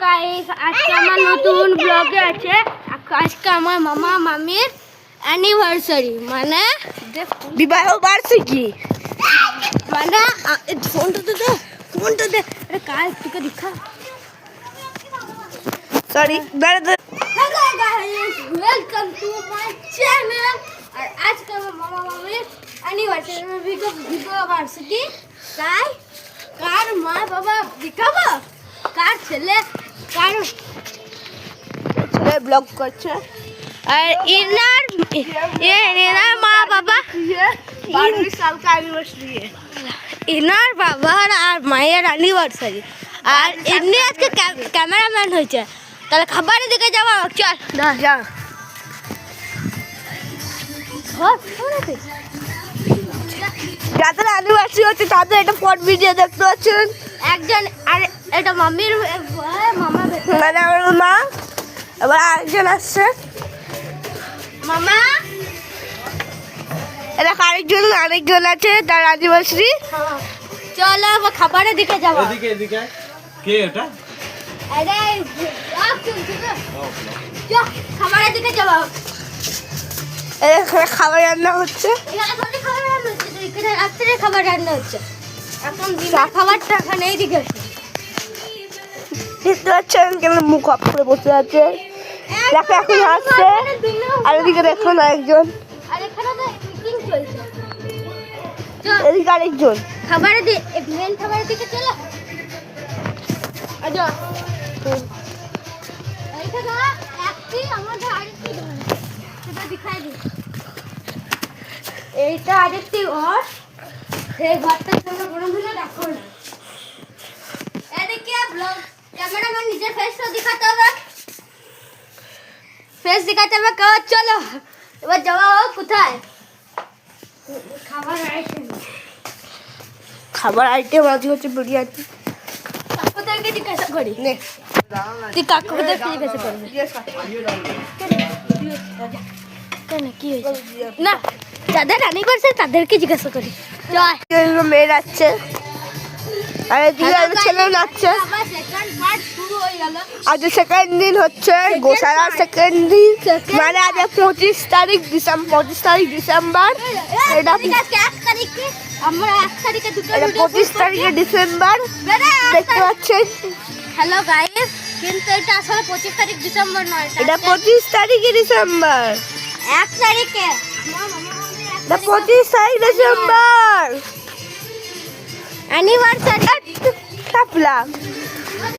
Guys, আজকে আমার নতুন ব্লগে আছে। আজকে আমার মামা মামির অ্যানিভার্সারি, মানে বিবাহ বার্ষিকী। মানে ফোনটা দে আরে কাল তোকে দেখা। Sorry hello guys, welcome to my channel. আর আজকে আমার মামা মামির অ্যানিভার্সারি, বিবাহ বার্ষিকী। তাই কার মা বাবা দেখাবো, কার ছেলে ব্লগ করছে। আর ইনার মা বাবা 12 साल का एनिवर्सरी है। ইনার বাবার আর মায়ের অ্যানিভার্সারি। আর এমনি আজকে ক্যামেরাম্যান হয়েছে। তাহলে খাবারের দিকে যাবো, চল না যা যাদের অ্যানিভার্সারি হচ্ছে তাদের এটা ফটো ভিডিও দেখতে পাচ্ছেন। একজন আর এটা মামির মামা মানে আমার মা, এবার আরেকজন আসছে মামা। এটা আরেকজন আছে তার অ্যানিভার্সারি। চলো আবার খাবারের দিকে যাবো। এদিকে কে এটা? আরে খাবারের দিকে যাবো। এখানে খাবার রান্না হচ্ছে। এখানে খাবার রান্না হচ্ছে, এখানে রাত্রে খাবার রান্না হচ্ছে। এখন দিনের খাবারটা এখানে এইদিকে দেখতে পাচ্ছেন কেমন মুখ অফ করে বসে আছে। দেখো এখন আসছে। আর এদিকে দেখুন আরেকজন, আর এখানে তো মিটিং চলছে। এদিকে আরেকজন। খাবারের মেন খাবারের দিকে চলো। আজা এইখানে একটি আমাদের আরেকটি ঘর, সেটা দেখাই দিই। এইটা আরেকটি ঘর, সেই ঘরটার সঙ্গে বড় মিলে দেখো না। এদিকে ব্লগ ক্যামেরাম্যান নিজের ফেসটা দেখাতে হবে, ফেস দেখাতে হবে। চলো এবার যাওয়া হোক কোথায়। খাবার আইটেম আজকে হচ্ছে বিরিয়ানি। কাকুদেরকে জিজ্ঞাসা করি, নে তুই কাকুদেরকে জিজ্ঞাসা করবি কেন, কি হয়েছে? না, যাদের অ্যানিভার্সারি তাদেরকে জিজ্ঞাসা করি। চল মেয়ে যাচ্ছে আর এদিকে ছেলে নাচছে। আজ সেকেন্ড দিন হচ্ছে গোসারা, সেকেন্ড দিন মানে আজ 25 তারিখ ডিসেম্বর। এটা 25 তারিখে ডিসেম্বর দেখতে পাচ্ছেন। হ্যালো গাইস, কিন্তু এটা আসলে 25 তারিখ ডিসেম্বর নয়, এটা 25 তারিখে ডিসেম্বর। 1 তারিখে। এটা 25 তারিখ ডিসেম্বর অ্যানিভার্সারি। কাপলা